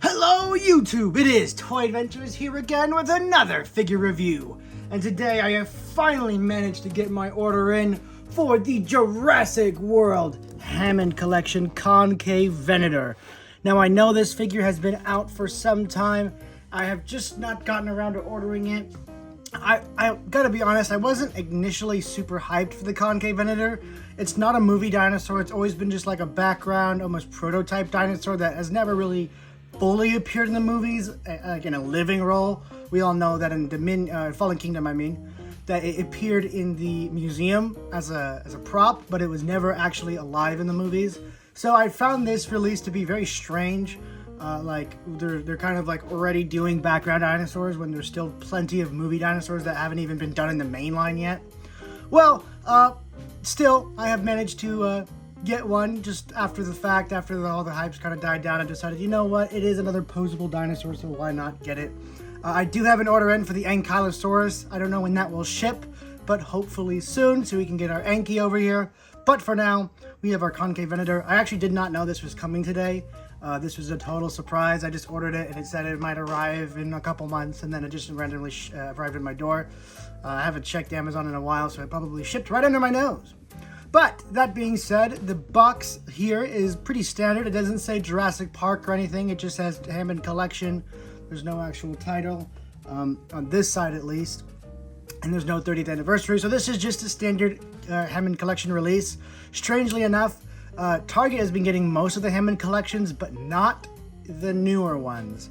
Hello YouTube, it is Toy Adventures here again with another figure review. And today I have finally managed to get my order in for the Jurassic World Hammond Collection Concavenator. Now I know this figure has been out for some time. I have just not gotten around to ordering it. I gotta be honest, I wasn't initially super hyped for the Concavenator. It's not a movie dinosaur, it's always been just like a background, almost prototype dinosaur that has never really fully appeared in the movies, like in a living role. We all know that in Fallen Kingdom, that it appeared in the museum as a prop, but it was never actually alive in the movies. So I found this release to be very strange. Like they're kind of like already doing background dinosaurs when there's still plenty of movie dinosaurs that haven't even been done in the main line yet. Well, still, I have managed to get one just after the fact, after all the hypes kind of died down. I decided, you know what, it is another posable dinosaur, so why not get it? I do have an order in for the Ankylosaurus. I don't know when that will ship, but hopefully soon, so we can get our Anky over here. But for now, we have our Concavenator. I actually did not know this was coming today. This was a total surprise. I just ordered it and it said it might arrive in a couple months, and then it just randomly arrived at my door. I haven't checked Amazon in a while, so it probably shipped right under my nose. But that being said, the box here is pretty standard. It doesn't say Jurassic Park or anything. It just says Hammond Collection. There's no actual title on this side at least. And there's no 30th anniversary. So this is just a standard Hammond Collection release. Strangely enough, Target has been getting most of the Hammond collections, but not the newer ones.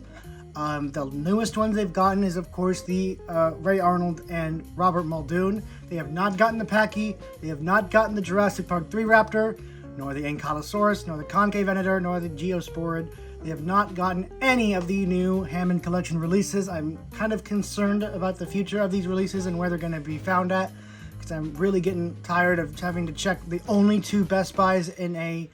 The newest ones they've gotten is, of course, the Ray Arnold and Robert Muldoon. They have not gotten the Packy, they have not gotten the Jurassic Park 3 Raptor, nor the Ankylosaurus, nor the Concavenator, nor the Geosporid. They have not gotten any of the new Hammond Collection releases. I'm kind of concerned about the future of these releases and where they're going to be found at, because I'm really getting tired of having to check the only two Best Buys in a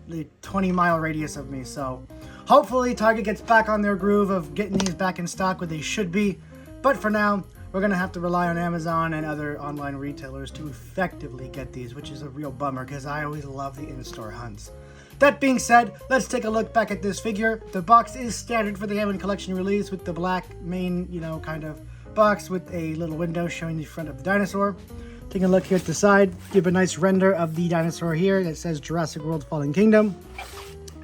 20-mile radius of me. So hopefully Target gets back on their groove of getting these back in stock where they should be. But for now, we're going to have to rely on Amazon and other online retailers to effectively get these, which is a real bummer because I always love the in-store hunts. That being said, let's take a look back at this figure. The box is standard for the Hammond Collection release with the black main, kind of box with a little window showing the front of the dinosaur. Taking a look here at the side, give a nice render of the dinosaur here that says Jurassic World Fallen Kingdom.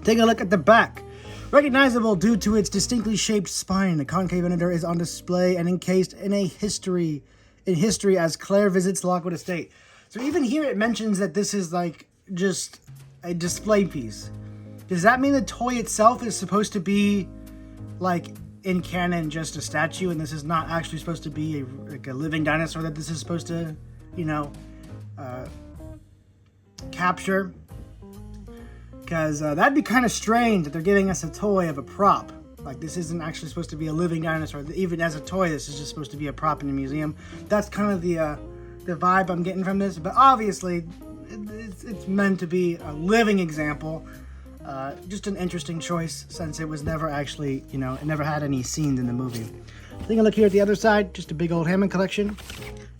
Taking a look at the back. Recognizable due to its distinctly shaped spine, the Concavenator is on display and encased in history as Claire visits Lockwood Estate. So even here it mentions that this is like just a display piece. Does that mean the toy itself is supposed to be like in canon just a statue, and this is not actually supposed to be a living dinosaur that this is supposed to, capture? Because that'd be kind of strange that they're giving us a toy of a prop. Like, this isn't actually supposed to be a living dinosaur. Even as a toy, this is just supposed to be a prop in the museum. That's kind of the vibe I'm getting from this. But obviously, it's meant to be a living example. Just an interesting choice since it was never actually, it never had any scenes in the movie. Taking a look here at the other side, just a big old Hammond collection.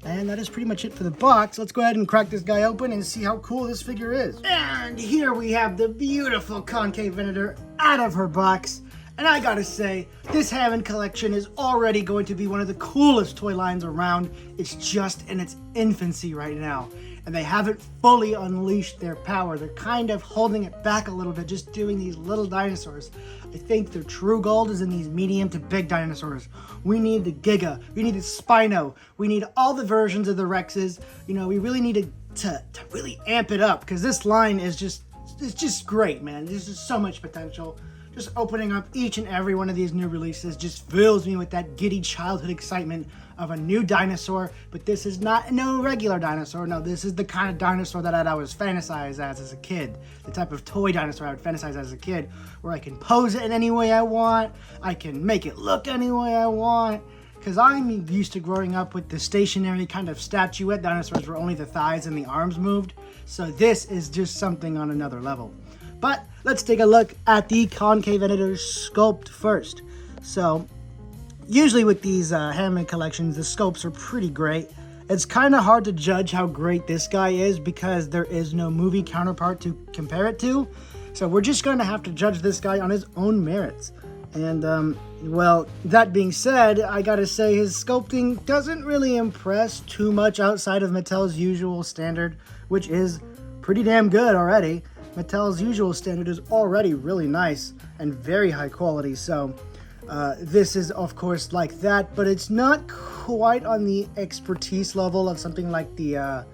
And that is pretty much it for the box. Let's go ahead and crack this guy open and see how cool this figure is. And here we have the beautiful Concavenator out of her box. And I gotta say, this Hammond collection is already going to be one of the coolest toy lines around. It's just in its infancy right now. And they haven't fully unleashed their power. They're kind of holding it back a little bit, just doing these little dinosaurs. I think their true gold is in these medium to big dinosaurs. We need the Giga, we need the Spino, we need all the versions of the Rexes. We really need to really amp it up, because this line is just great, man. There's just so much potential. Just opening up each and every one of these new releases just fills me with that giddy childhood excitement of a new dinosaur. But this is not no regular dinosaur. No, this is the kind of dinosaur that I'd always fantasize as a kid. The type of toy dinosaur I would fantasize as a kid, where I can pose it in any way I want. I can make it look any way I want. Because I'm used to growing up with the stationary kind of statuette dinosaurs where only the thighs and the arms moved. So this is just something on another level. But let's take a look at the Concavenator sculpt first. So usually with these Hammond collections, the sculpts are pretty great. It's kind of hard to judge how great this guy is because there is no movie counterpart to compare it to. So we're just going to have to judge this guy on his own merits. And, well, that being said, I gotta say his sculpting doesn't really impress too much outside of Mattel's usual standard, which is pretty damn good already. Mattel's usual standard is already really nice and very high quality, so this is, of course, like that, but it's not quite on the expertise level of something like the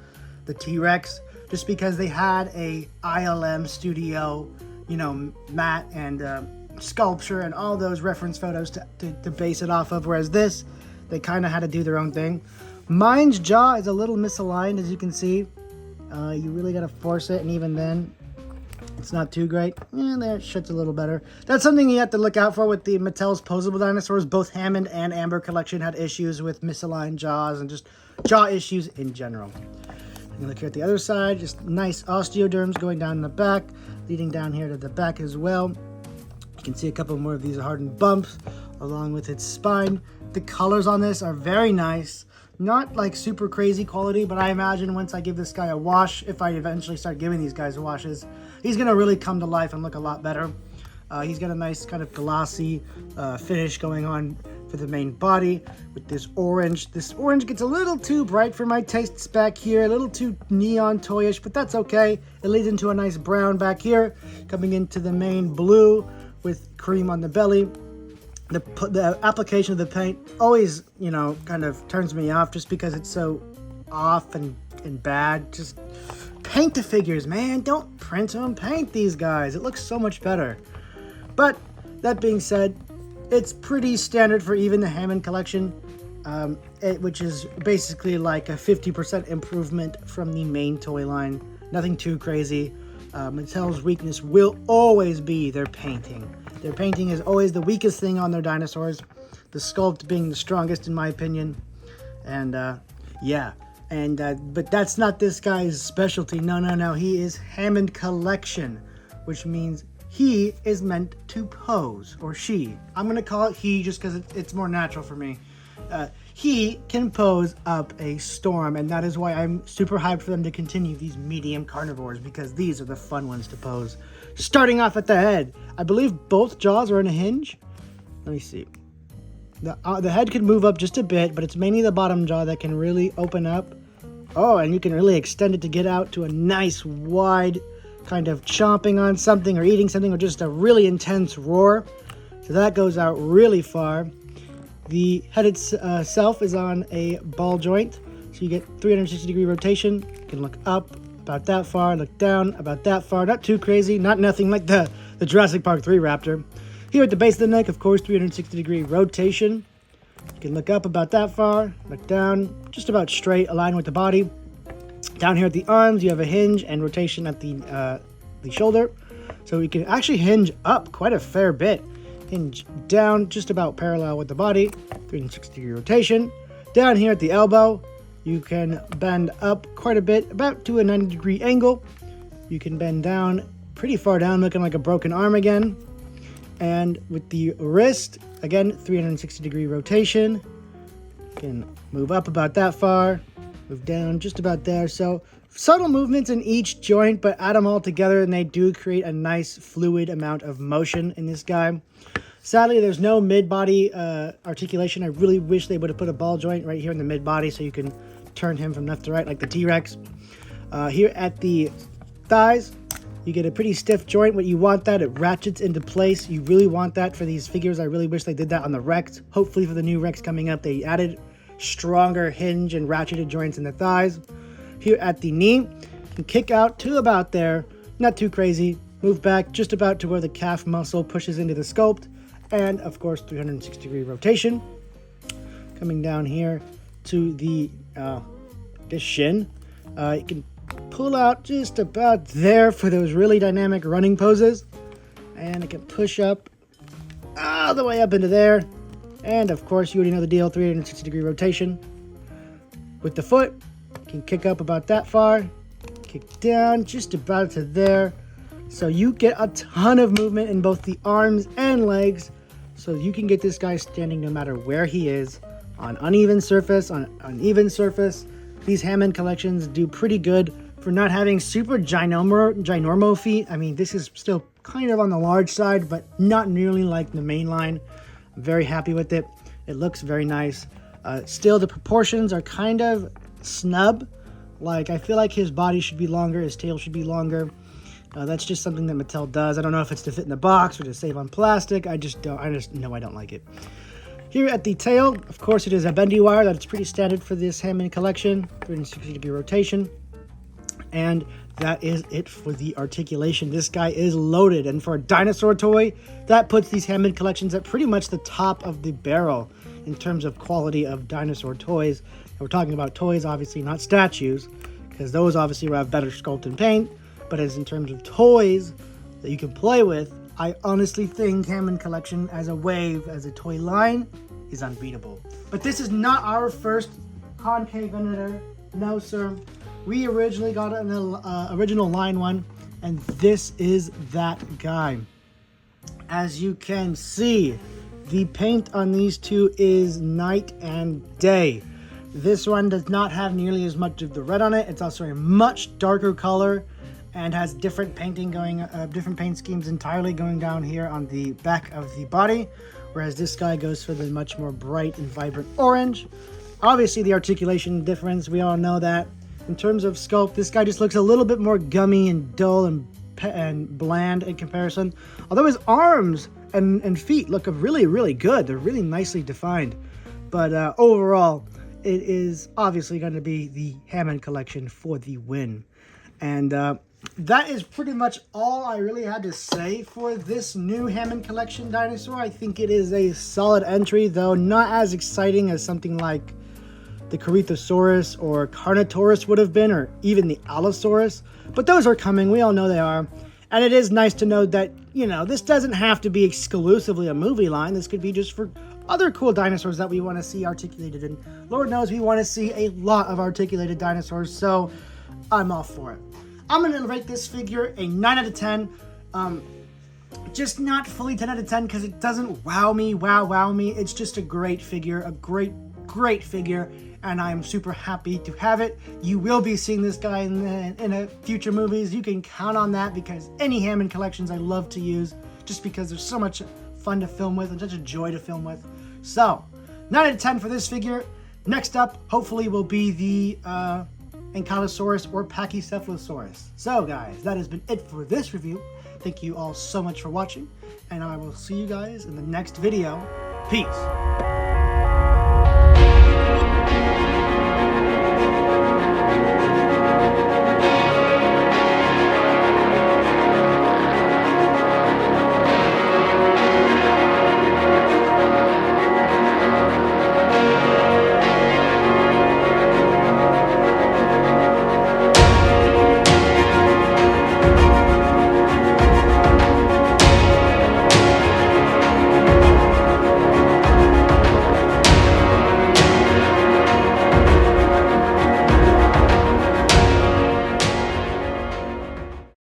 T-Rex, just because they had a ILM studio, you know, matte and sculpture and all those reference photos to base it off of, whereas this, they kind of had to do their own thing. Mine's jaw is a little misaligned, as you can see. You really got to force it, and even then, it's not too great. There, shit's a little better. That's something you have to look out for with the Mattel's posable dinosaurs. Both Hammond and Amber collection had issues with misaligned jaws and just jaw issues in general. And look here at the other side, just nice osteoderms going down the back, leading down here to the back as well. You can see a couple more of these hardened bumps along with its spine. The colors on this are very nice. Not like super crazy quality, but I imagine once I give this guy a wash, if I eventually start giving these guys washes, he's going to really come to life and look a lot better. He's got a nice kind of glossy finish going on for the main body with this orange. This orange gets a little too bright for my tastes back here, a little too neon toyish, but that's okay. It leads into a nice brown back here, coming into the main blue with cream on the belly. The application of the paint always, you know, kind of turns me off just because it's so off and bad. Just paint the figures, man. Don't print them. Paint these guys. It looks so much better. But that being said, it's pretty standard for even the Hammond collection, which is basically like a 50% improvement from the main toy line. Nothing too crazy. Mattel's weakness will always be their painting. Their painting is always the weakest thing on their dinosaurs, the sculpt being the strongest in my opinion. And yeah, and but that's not this guy's specialty. No. He is Hammond collection, which means he is meant to pose, or she. I'm gonna call it he just because it's more natural for me. He can pose up a storm, and that is why I'm super hyped for them to continue these medium carnivores, because these are the fun ones to pose. Starting off at the head, I believe both jaws are in a hinge. Let me see. The head can move up just a bit, but it's mainly the bottom jaw that can really open up. Oh, and you can really extend it to get out to a nice wide kind of chomping on something or eating something, or just a really intense roar. So that goes out really far. The head itself is on a ball joint, so you get 360-degree rotation. You can look up about that far, look down about that far. Not too crazy, not nothing like the Jurassic Park 3 Raptor. Here at the base of the neck, of course, 360-degree rotation. You can look up about that far, look down, just about straight, aligned with the body. Down here at the arms, you have a hinge and rotation at the shoulder. So you can actually hinge up quite a fair bit. Hinge down just about parallel with the body, 360-degree rotation. Down here at the elbow, you can bend up quite a bit, about to a 90-degree angle. You can bend down pretty far down, looking like a broken arm again. And with the wrist, again, 360-degree rotation. You can move up about that far, move down just about there. So subtle movements in each joint, but add them all together and they do create a nice fluid amount of motion in this guy. Sadly, there's no mid-body articulation. I really wish they would have put a ball joint right here in the mid-body so you can turn him from left to right like the T-Rex. Here at the thighs, you get a pretty stiff joint. What you want that, it ratchets into place. You really want that for these figures. I really wish they did that on the Rex. Hopefully for the new Rex coming up, they added stronger hinge and ratcheted joints in the thighs. Here at the knee, you can kick out to about there. Not too crazy. Move back just about to where the calf muscle pushes into the sculpt. And of course, 360-degree rotation. Coming down here to the shin. You can pull out just about there for those really dynamic running poses. And it can push up all the way up into there. And of course, you already know the deal, 360-degree rotation. With the foot, you can kick up about that far. Kick down just about to there. So you get a ton of movement in both the arms and legs. So you can get this guy standing no matter where he is, on uneven surface, on even surface. These Hammond collections do pretty good for not having super ginormo feet. I mean, this is still kind of on the large side, but not nearly like the main line. I'm very happy with it. It looks very nice. Still, the proportions are kind of snub. Like, I feel like his body should be longer, his tail should be longer. That's just something that Mattel does. I don't know if it's to fit in the box or to save on plastic. I just know I don't like it. Here at the tail, of course, it is a bendy wire. That's pretty standard for this Hammond collection, 360-degree rotation. And that is it for the articulation. This guy is loaded. And for a dinosaur toy, that puts these Hammond collections at pretty much the top of the barrel in terms of quality of dinosaur toys. And we're talking about toys, obviously, not statues, because those obviously will have better sculpt and paint. But as in terms of toys that you can play with, I honestly think Hammond collection as a wave, as a toy line, is unbeatable. But this is not our first Concavenator. No, sir. We originally got an original line one, and this is that guy. As you can see, the paint on these two is night and day. This one does not have nearly as much of the red on it. It's also a much darker color and has different painting different paint schemes entirely going down here on the back of the body, whereas this guy goes for the much more bright and vibrant orange. Obviously, the articulation difference, we all know that. In terms of sculpt, this guy just looks a little bit more gummy and dull and bland in comparison. Although his arms and feet look really, really good. They're really nicely defined. But overall, it is obviously going to be the Hammond collection for the win. And that is pretty much all I really had to say for this new Hammond collection dinosaur. I think it is a solid entry, though not as exciting as something like the Corythosaurus or Carnotaurus would have been, or even the Allosaurus. But those are coming. We all know they are. And it is nice to know that, you know, this doesn't have to be exclusively a movie line. This could be just for other cool dinosaurs that we want to see articulated. And Lord knows we want to see a lot of articulated dinosaurs. So I'm all for it. I'm going to rate this figure a 9 out of 10. Just not fully 10 out of 10 because it doesn't wow me. It's just a great figure, a great figure, and I'm super happy to have it. You will be seeing this guy in future movies. You can count on that, because any Hammond collections I love to use just because they're so much fun to film with and such a joy to film with. So, 9 out of 10 for this figure. Next up, hopefully, will be the Ankylosaurus or Pachycephalosaurus. So guys, that has been it for this review. Thank you all so much for watching, and I will see you guys in the next video. Peace.